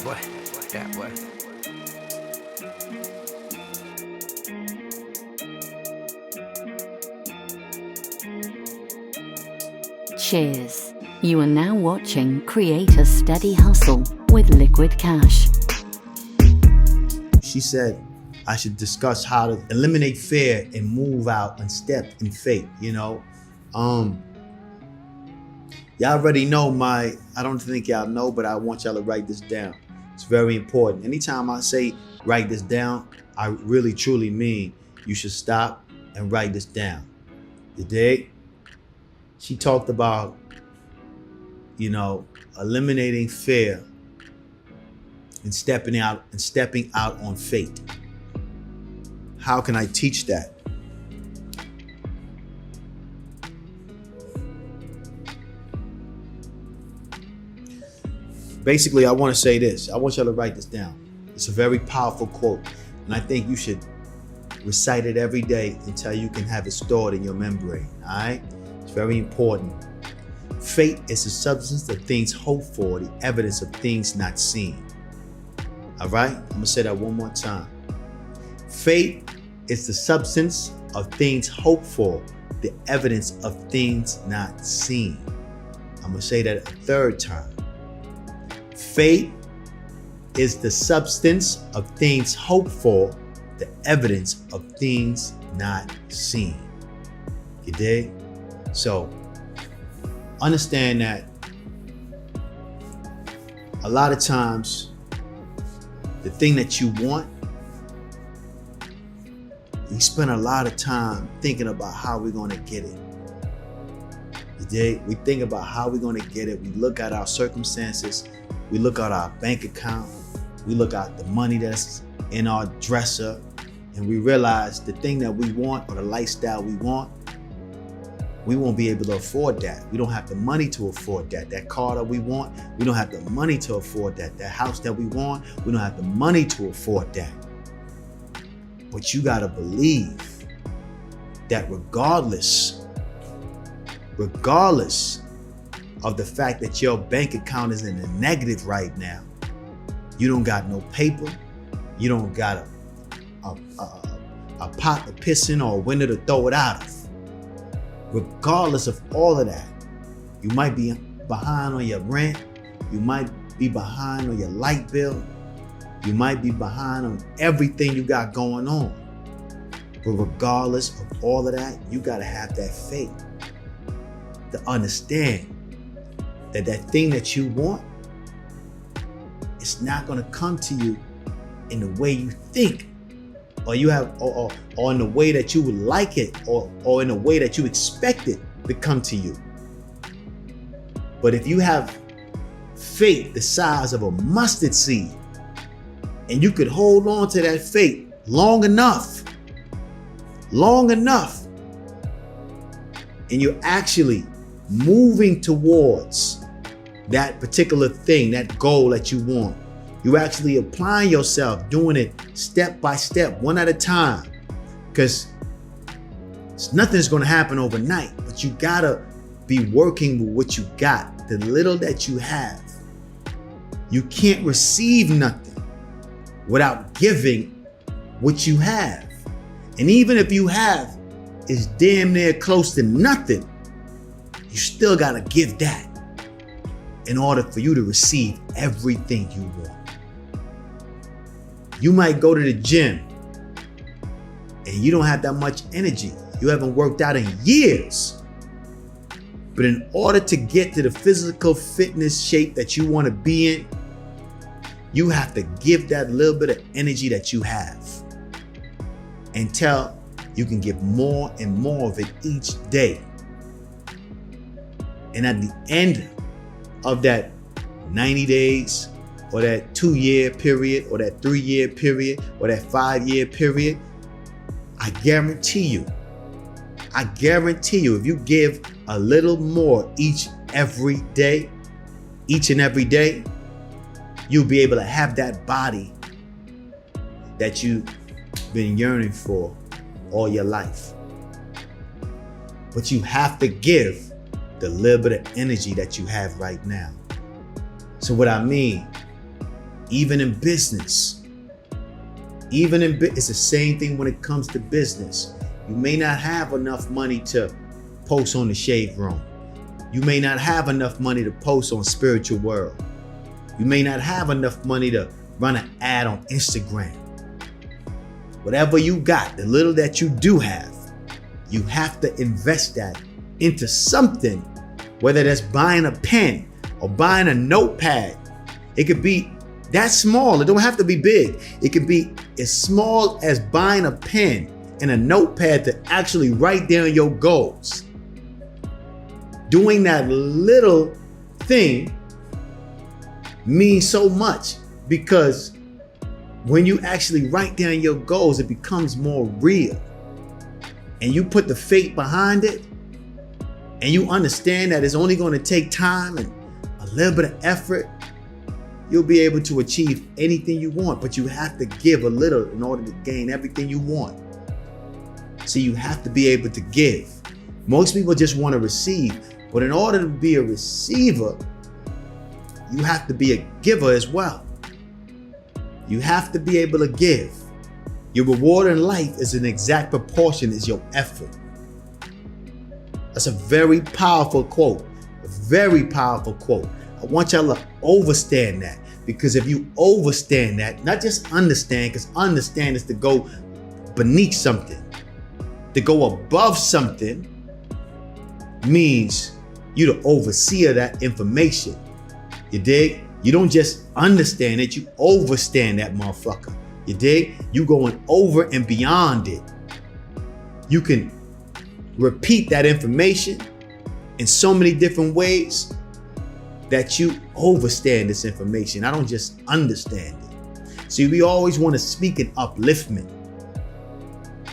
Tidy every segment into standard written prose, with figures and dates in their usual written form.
boy. Yeah, boy. Cheers. You are now watching Create a Steady Hustle with Likquidcash. She said I should discuss how to eliminate fear and move out and step in faith, Y'all already know I don't think y'all know, but I want y'all to write this down. It's very important. Anytime I say write this down, I really truly mean you should stop and write this down. You dig? She talked about, eliminating fear and stepping out on faith. How can I teach that? Basically, I want to say this. I want y'all to write this down. It's a very powerful quote, and I think you should recite it every day until you can have it stored in your membrane, all right? It's very important. Faith is the substance of things hoped for, the evidence of things not seen. All right? I'm going to say that one more time. Faith is the substance of things hoped for, the evidence of things not seen. I'm going to say that a third time. Faith is the substance of things hoped for, the evidence of things not seen. You dig? So, understand that a lot of times, the thing that you want, we spend a lot of time thinking about how we're going to get it. You dig? We think about how we're going to get it. We look at our circumstances. We look at our bank account. We look at the money that's in our dresser. And we realize the thing that we want or the lifestyle we want, we won't be able to afford that. We don't have the money to afford that. That car that we want, we don't have the money to afford that. That house that we want, we don't have the money to afford that. But you gotta believe that regardless of the fact that your bank account is in the negative right now, you don't got no paper, you don't got a pot to piss in or a window to throw it out of. Regardless of all of that, you might be behind on your rent, you might be behind on your light bill, you might be behind on everything you got going on. But regardless of all of that, you gotta have that faith to understand that that thing that you want, it's not gonna come to you in the way you think, or you have, or in the way that you would like it, or in the way that you expect it to come to you. But if you have faith the size of a mustard seed, and you could hold on to that faith long enough, and you're actually moving towards that particular thing, that goal that you want. You're actually applying yourself, doing it step by step, one at a time. Because nothing's gonna happen overnight, but you gotta be working with what you got, the little that you have. You can't receive nothing without giving what you have. And even if you have, it's damn near close to nothing, you still gotta give that in order for you to receive everything you want. You might go to the gym and you don't have that much energy. You haven't worked out in years. But in order to get to the physical fitness shape that you want to be in, you have to give that little bit of energy that you have until you can give more and more of it each day. And at the end of that 90 days, or that 2-year period, or that 3-year period, or that 5-year period, I guarantee you, if you give a little more each and every day, you'll be able to have that body that you've been yearning for all your life. But you have to give the little bit of energy that you have right now. So what I mean Even in business. It's the same thing when it comes to business. You may not have enough money to post on the Shade Room. You may not have enough money to post on Spiritual World. You may not have enough money to run an ad on Instagram. Whatever you got, the little that you do have, you have to invest that into something, whether that's buying a pen or buying a notepad. It could be that small. It don't have to be big. It could be as small as buying a pen and a notepad to actually write down your goals. Doing that little thing means so much, because when you actually write down your goals, it becomes more real. And you put the faith behind it, and you understand that it's only going to take time and a little bit of effort, you'll be able to achieve anything you want. But you have to give a little in order to gain everything you want. So you have to be able to give. Most people just want to receive, but in order to be a receiver, you have to be a giver as well. You have to be able to give. Your reward in life is an exact proportion as your effort. That's a very powerful quote. A very powerful quote. I want y'all to understand that, because if you understand that, not just understand, because understand is to go beneath something. To go above something means you're the overseer of that information. You dig? You don't just understand it, you overstand that motherfucker. You dig? You going over and beyond it. You can repeat that information in so many different ways that you overstand this information. I don't just understand it. See, we always want to speak in upliftment.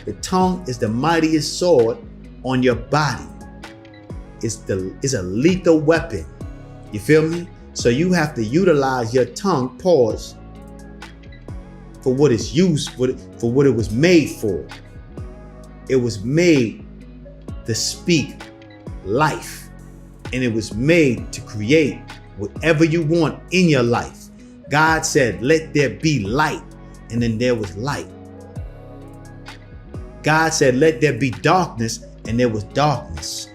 The tongue is the mightiest sword on your body. It's a lethal weapon. You feel me? So you have to utilize your tongue, pause, for what it's used for what it was made for. It was made to speak life, and it was made to create whatever you want in your life. God said, let there be light, and then there was light. God said, let there be darkness, and there was darkness.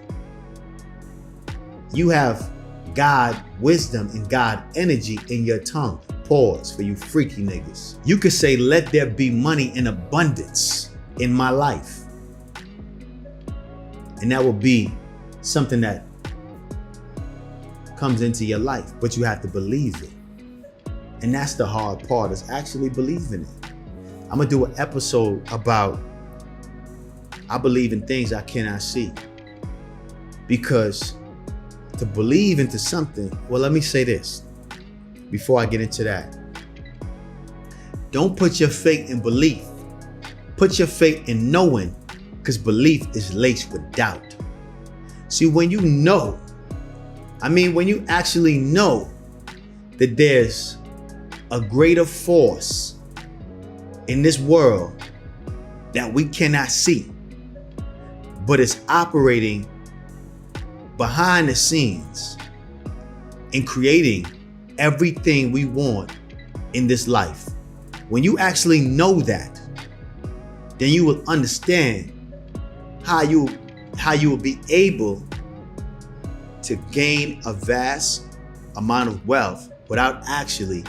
You have God wisdom and God energy in your tongue. Pause for you freaky niggas. You could say, let there be money in abundance in my life. And that will be something that comes into your life, but you have to believe it. And that's the hard part, is actually believing it. I'm gonna do an episode about, I believe in things I cannot see. Because to believe into something, well, let me say this before I get into that. Don't put your faith in belief. Put your faith in knowing, because belief is laced with doubt. See, when you know, when you actually know that there's a greater force in this world that we cannot see, but it's operating behind the scenes and creating everything we want in this life. When you actually know that, then you will understand how you will be able to gain a vast amount of wealth without actually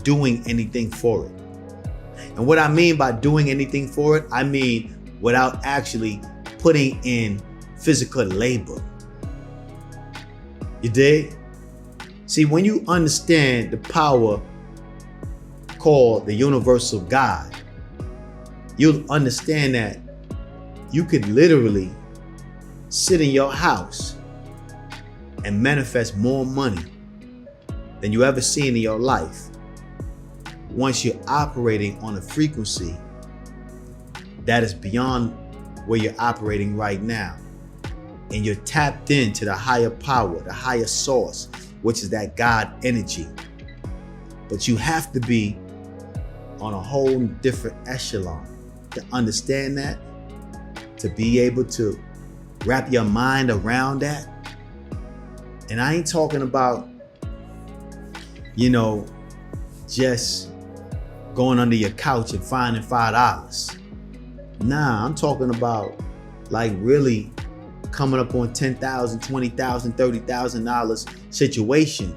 doing anything for it. And what I mean by doing anything for it, I mean without actually putting in physical labor. You dig? See, when you understand the power called the universal God, you'll understand that you could literally sit in your house and manifest more money than you ever seen in your life once you're operating on a frequency that is beyond where you're operating right now. And you're tapped into the higher power, the higher source, which is that God energy. But you have to be on a whole different echelon to understand that, to be able to wrap your mind around that. And I ain't talking about, just going under your couch and finding $5. Nah, I'm talking about like really coming up on $10,000, $20,000, $30,000 situation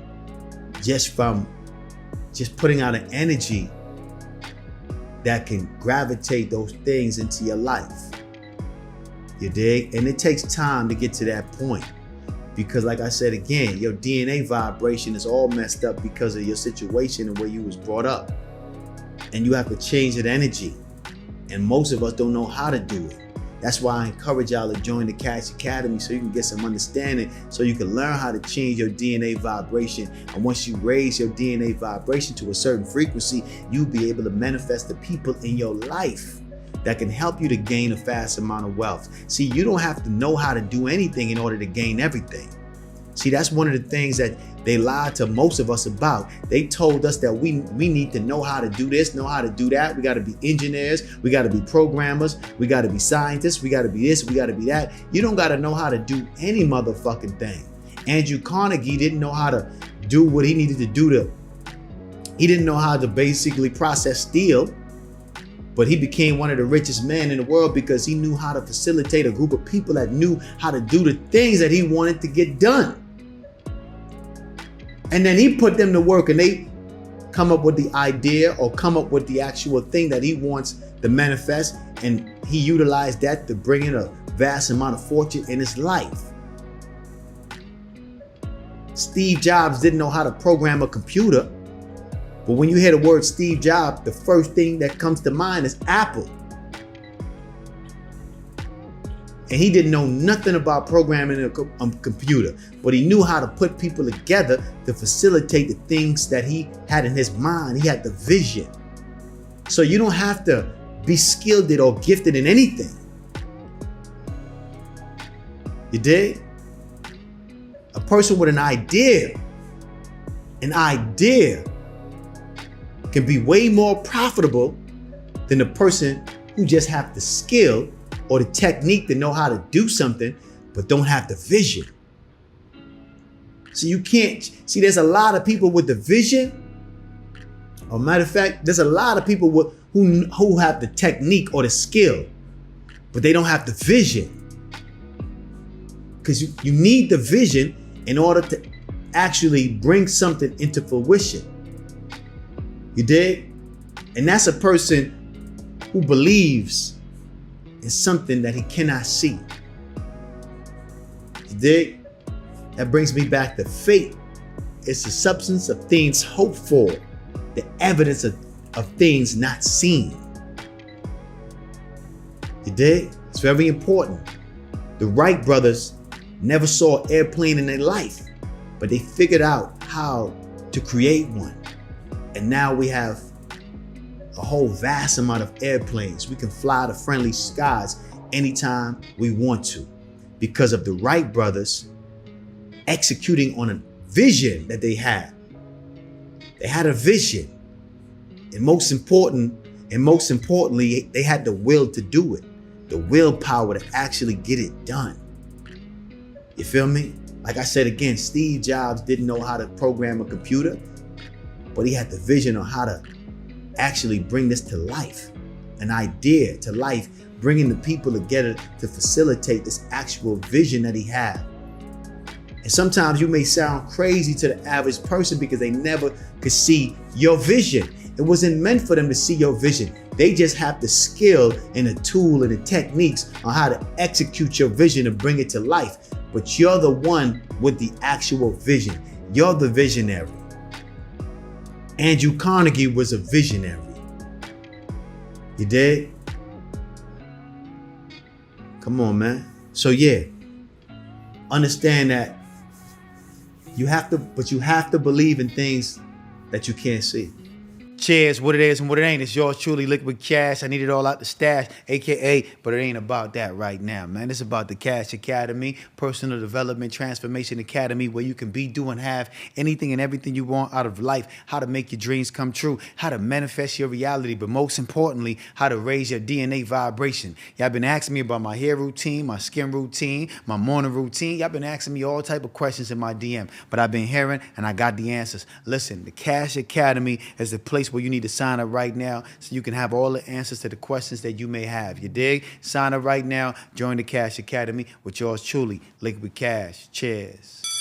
just from just putting out an energy that can gravitate those things into your life. You dig? And it takes time to get to that point. Because like I said again, your DNA vibration is all messed up because of your situation and where you was brought up. And you have to change that energy. And most of us don't know how to do it. That's why I encourage y'all to join the Cash Academy so you can get some understanding, so you can learn how to change your DNA vibration. And once you raise your DNA vibration to a certain frequency, you'll be able to manifest the people in your life that can help you to gain a fast amount of wealth. See, you don't have to know how to do anything in order to gain everything. See, that's one of the things that they lied to most of us about. They told us that we need to know how to do this, know how to do that. We got to be engineers. We got to be programmers. We got to be scientists. We got to be this. We got to be that. You don't got to know how to do any motherfucking thing. Andrew Carnegie didn't know how to do what he needed to do he didn't know how to basically process steel, but he became one of the richest men in the world because he knew how to facilitate a group of people that knew how to do the things that he wanted to get done. And then he put them to work and they come up with the idea or come up with the actual thing that he wants to manifest. And he utilized that to bring in a vast amount of fortune in his life. Steve Jobs didn't know how to program a computer. But when you hear the word Steve Jobs, the first thing that comes to mind is Apple. And he didn't know nothing about programming a computer, but he knew how to put people together to facilitate the things that he had in his mind. He had the vision. So you don't have to be skilled or gifted in anything. You dig? A person with an idea can be way more profitable than the person who just have the skill or the technique to know how to do something, but don't have the vision. So you can't, see, there's a lot of people with the vision. Or matter of fact, there's a lot of people who have the technique or the skill, but they don't have the vision. Because you need the vision in order to actually bring something into fruition. You dig? And that's a person who believes in something that he cannot see. You dig? That brings me back to faith. It's the substance of things hoped for, the evidence of things not seen. You dig? It's very important. The Wright brothers never saw an airplane in their life, but they figured out how to create one. And now we have a whole vast amount of airplanes. We can fly to friendly skies anytime we want to because of the Wright brothers executing on a vision that they had. They had a vision. And most importantly, they had the will to do it, the willpower to actually get it done. You feel me? Like I said again, Steve Jobs didn't know how to program a computer, but he had the vision on how to actually bring this to life, an idea to life, bringing the people together to facilitate this actual vision that he had. And sometimes you may sound crazy to the average person because they never could see your vision. It wasn't meant for them to see your vision. They just have the skill and the tool and the techniques on how to execute your vision and bring it to life. But you're the one with the actual vision. You're the visionary. Andrew Carnegie was a visionary. You dig? Come on, man. So yeah, understand that you have to believe in things that you can't see. Cheers, what it is and what it ain't. It's yours truly, Liquid Cash. I need it all out the stash, aka, but it ain't about that right now, man. It's about the Cash Academy, Personal Development Transformation Academy, where you can be, do, and have anything and everything you want out of life. How to make your dreams come true, how to manifest your reality, but most importantly, how to raise your DNA vibration. Y'all been asking me about my hair routine, my skin routine, my morning routine. Y'all been asking me all type of questions in my DM, but I've been hearing and I got the answers. Listen, the Cash Academy is the place where you need to sign up right now so you can have all the answers to the questions that you may have. You dig? Sign up right now. Join the Cash Academy with yours truly, Liquid Cash. Cheers.